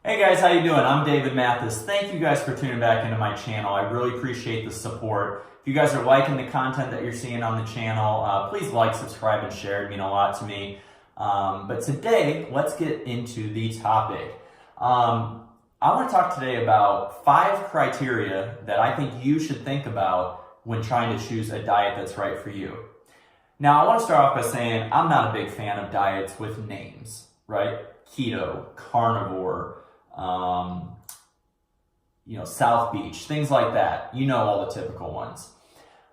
Hey guys, how you doing? I'm David Mathas. Thank you guys for tuning back into my channel. I really appreciate the support. If you guys are liking the content that you're seeing on the channel, please like, subscribe, and share. It'd mean a lot to me. But today, let's get into the topic. I want to talk today about 5 criteria that I think you should think about when trying to choose a diet that's right for you. Now, I want to start off by saying I'm not a big fan of diets with names, right? Keto, carnivore, South Beach, things like that. You know all the typical ones.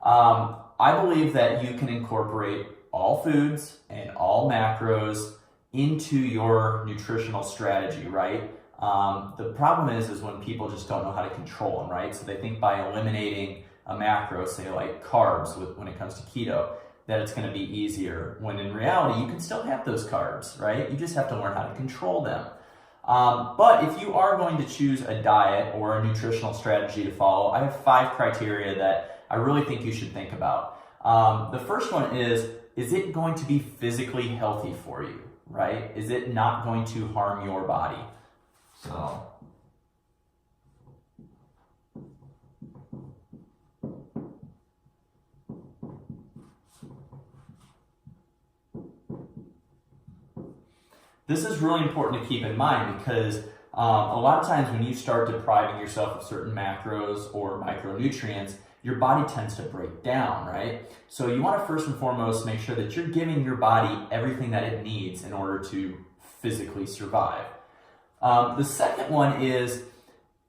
I believe that you can incorporate all foods and all macros into your nutritional strategy, right? The problem is when people just don't know how to control them, right? So they think by eliminating a macro, say like carbs when it comes to keto, that it's going to be easier, when in reality you can still have those carbs, right? You just have to learn how to control them. But if you are going to choose a diet or a nutritional strategy to follow, I have 5 criteria that I really think you should think about. The first one is it going to be physically healthy for you, right? Is it not going to harm your body? So, this is really important to keep in mind because a lot of times when you start depriving yourself of certain macros or micronutrients, your body tends to break down, right? So you want to first and foremost make sure that you're giving your body everything that it needs in order to physically survive. The second one is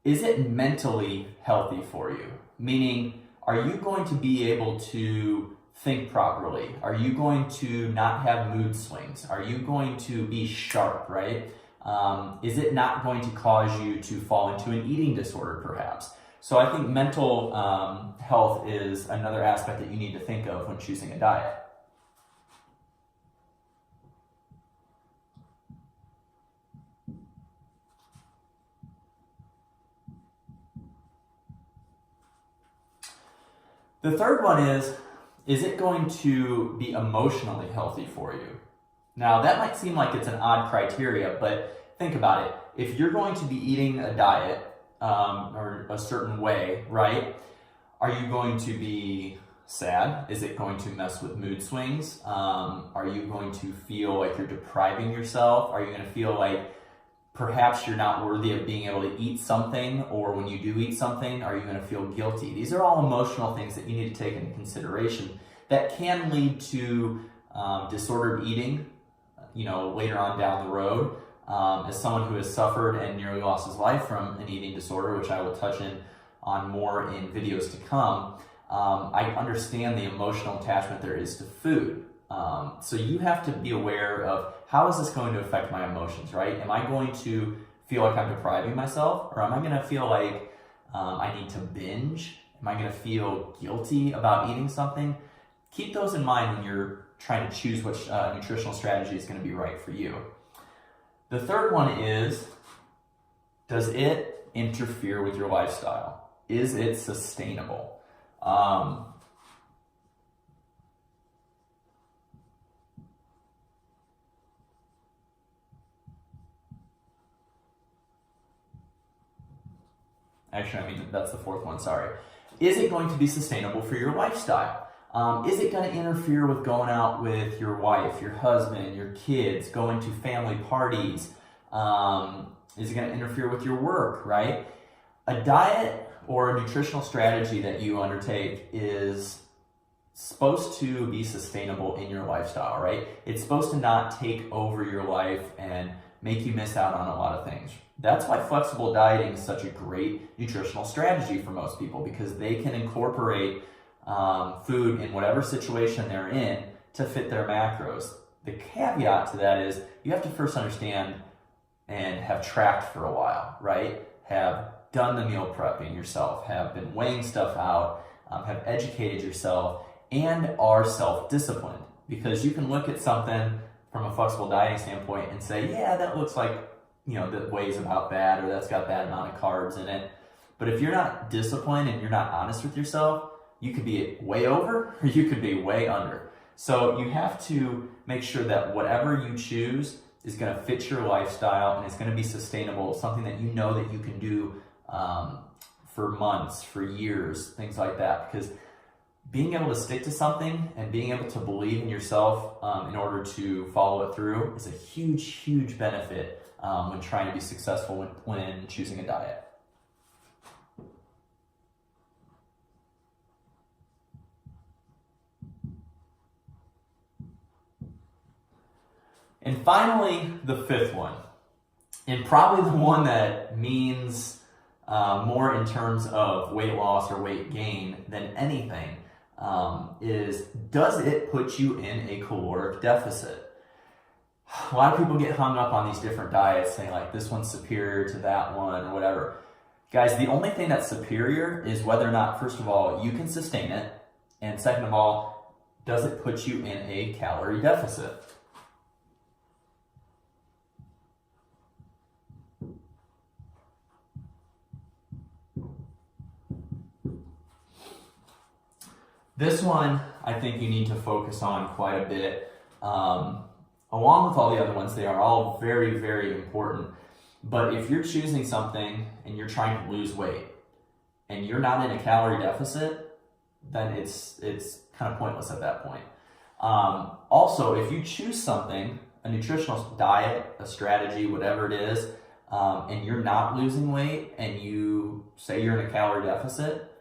it mentally healthy for you? Meaning, are you going to be able to think properly? Are you going to not have mood swings? Are you going to be sharp, right? Is it not going to cause you to fall into an eating disorder, perhaps? So I think mental health is another aspect that you need to think of when choosing a diet. The third one is it going to be emotionally healthy for you? Now, that might seem like it's an odd criteria, but think about it. If you're going to be eating a diet or a certain way, right, are you going to be sad? Is it going to mess with mood swings? Are you going to feel like you're depriving yourself? Are you going to feel like perhaps you're not worthy of being able to eat something, or when you do eat something, are you going to feel guilty? These are all emotional things that you need to take into consideration that can lead to disordered eating, later on down the road. As someone who has suffered and nearly lost his life from an eating disorder, which I will touch on more in videos to come, I understand the emotional attachment there is to food. So you have to be aware of, how is this going to affect my emotions, right? Am I going to feel like I'm depriving myself, or am I going to feel like I need to binge? Am I going to feel guilty about eating something? Keep those in mind when you're trying to choose which nutritional strategy is going to be right for you. The third one is, does it interfere with your lifestyle? Is it sustainable? Actually, that's the fourth one, sorry. Is it going to be sustainable for your lifestyle? Is it going to interfere with going out with your wife, your husband, your kids, going to family parties? Is it going to interfere with your work, right? A diet or a nutritional strategy that you undertake is supposed to be sustainable in your lifestyle, right? It's supposed to not take over your life and make you miss out on a lot of things. That's why flexible dieting is such a great nutritional strategy for most people, because they can incorporate food in whatever situation they're in to fit their macros. The caveat to that is you have to first understand and have tracked for a while, right? Have done the meal prepping yourself, have been weighing stuff out, have educated yourself, and are self-disciplined. Because you can look at something from a flexible dieting standpoint and say, yeah, that looks like, that weighs about bad, or that's got that amount of carbs in it. But if you're not disciplined and you're not honest with yourself, you could be way over or you could be way under. So you have to make sure that whatever you choose is going to fit your lifestyle and it's going to be sustainable, something that you know that you can do for months, for years, things like that. Because being able to stick to something and being able to believe in yourself in order to follow it through is a huge, huge benefit when trying to be successful when choosing a diet. And finally, the fifth one, and probably the one that means more in terms of weight loss or weight gain than anything, is, does it put you in a caloric deficit? A lot of people get hung up on these different diets, saying like this one's superior to that one or whatever. Guys, the only thing that's superior is whether or not, first of all, you can sustain it, and second of all, does it put you in a calorie deficit? This one, I think you need to focus on quite a bit. Along with all the other ones, they are all very, very important. But if you're choosing something and you're trying to lose weight and you're not in a calorie deficit, then it's kind of pointless at that point. Also, if you choose something, a nutritional diet, a strategy, whatever it is, and you're not losing weight and you say you're in a calorie deficit,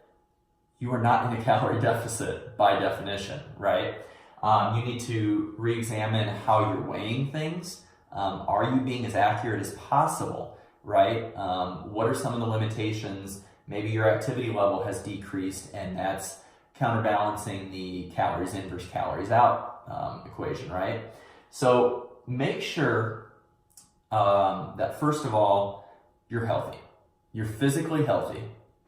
you are not in a calorie deficit by definition, right? You need to re-examine how you're weighing things. Are you being as accurate as possible, right? What are some of the limitations? Maybe your activity level has decreased and that's counterbalancing the calories in versus calories out equation, right? So make sure that first of all, you're healthy. You're physically healthy.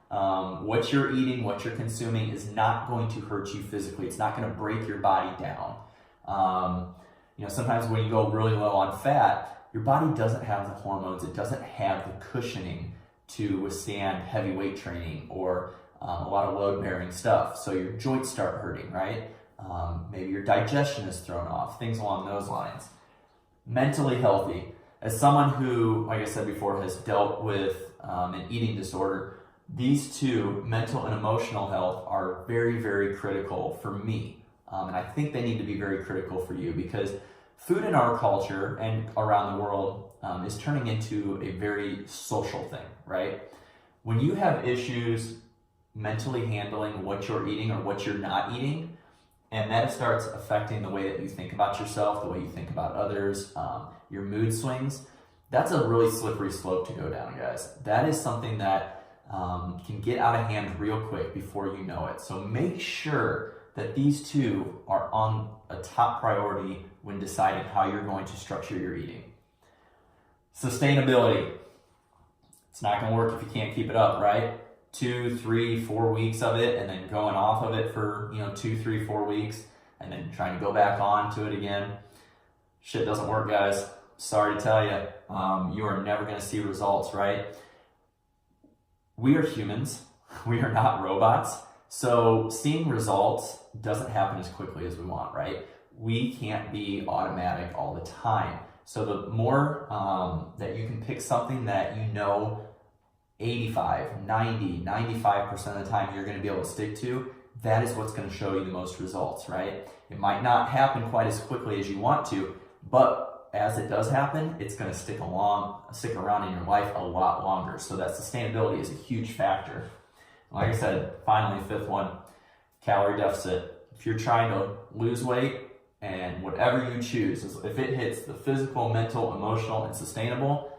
What you're eating, what you're consuming is not going to hurt you physically. It's not going to break your body down. Sometimes when you go really low on fat, your body doesn't have the hormones. It doesn't have the cushioning to withstand heavy weight training or a lot of load-bearing stuff. So your joints start hurting, right? Maybe your digestion is thrown off, things along those lines. Mentally healthy. As someone who, like I said before, has dealt with an eating disorder, these two, mental and emotional health, are very, very critical for me. And I think they need to be very critical for you because food in our culture and around the world is turning into a very social thing, right? When you have issues mentally handling what you're eating or what you're not eating, and that starts affecting the way that you think about yourself, the way you think about others, your mood swings, that's a really slippery slope to go down, guys. That is something that can get out of hand real quick before you know it. So make sure that these two are on a top priority when deciding how you're going to structure your eating. Sustainability. It's not going to work if you can't keep it up, right? 2, 3, 4 weeks of it and then going off of it for 2, 3, 4 weeks and then trying to go back on to it again. Shit doesn't work, guys. Sorry to tell you. You are never going to see results, right? We are humans. We are not robots. So seeing results doesn't happen as quickly as we want, right? We can't be automatic all the time. So the more that you can pick something that 85, 90, 95% of the time you're going to be able to stick to, that is what's going to show you the most results, right? It might not happen quite as quickly as you want to, but as it does happen, it's going to stick around in your life a lot longer. So that sustainability is a huge factor. Like I said, finally, fifth one, calorie deficit. If you're trying to lose weight and whatever you choose, if it hits the physical, mental, emotional, and sustainable,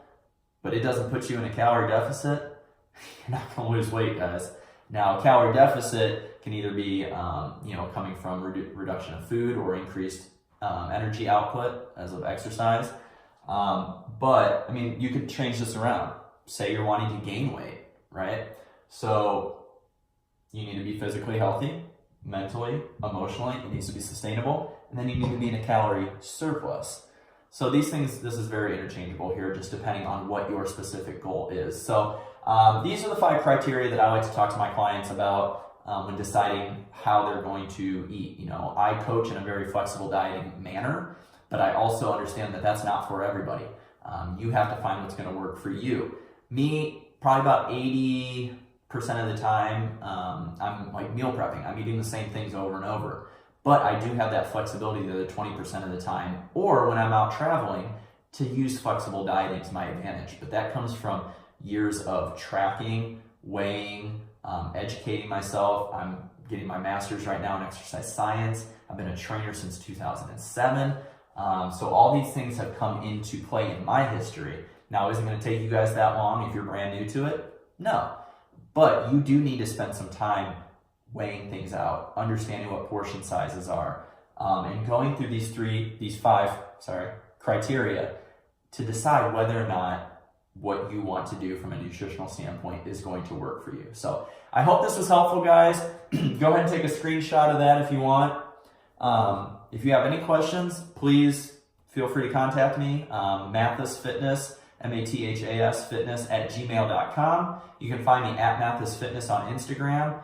but it doesn't put you in a calorie deficit, you're not going to lose weight, guys. Now, a calorie deficit can either be, coming from reduction of food or increased energy output as of exercise. But, you could change this around. Say you're wanting to gain weight, right? So you need to be physically healthy, mentally, emotionally. It needs to be sustainable. And then you need to be in a calorie surplus. So these things, this is very interchangeable here, just depending on what your specific goal is. So these are the 5 criteria that I like to talk to my clients about when deciding how they're going to eat. I coach in a very flexible dieting manner. but I also understand that that's not for everybody. You have to find what's going to work for you. Me, probably about 80% of the time, I'm like meal prepping. I'm eating the same things over and over. But I do have that flexibility the other 20% of the time, or when I'm out traveling, to use flexible dieting to my advantage. But that comes from years of tracking, weighing, educating myself. I'm getting my master's right now in exercise science. I've been a trainer since 2007. So all these things have come into play in my history. Now, is it going to take you guys that long if you're brand new to it? No. But you do need to spend some time weighing things out, understanding what portion sizes are, and going through these five criteria to decide whether or not what you want to do from a nutritional standpoint is going to work for you. So I hope this was helpful, guys. Go ahead and take a screenshot of that if you want. If you have any questions, please feel free to contact me. Mathas Fitness, Mathas Fitness @gmail.com. You can find me at Mathas Fitness on Instagram.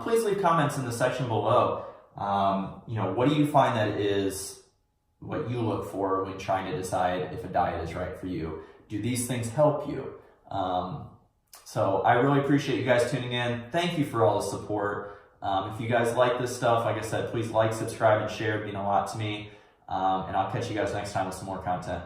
Please leave comments in the section below. What do you find that is what you look for when trying to decide if a diet is right for you? Do these things help you? So I really appreciate you guys tuning in. Thank you for all the support. If you guys like this stuff, like I said, please like, subscribe, and share. It means a lot to me. And I'll catch you guys next time with some more content.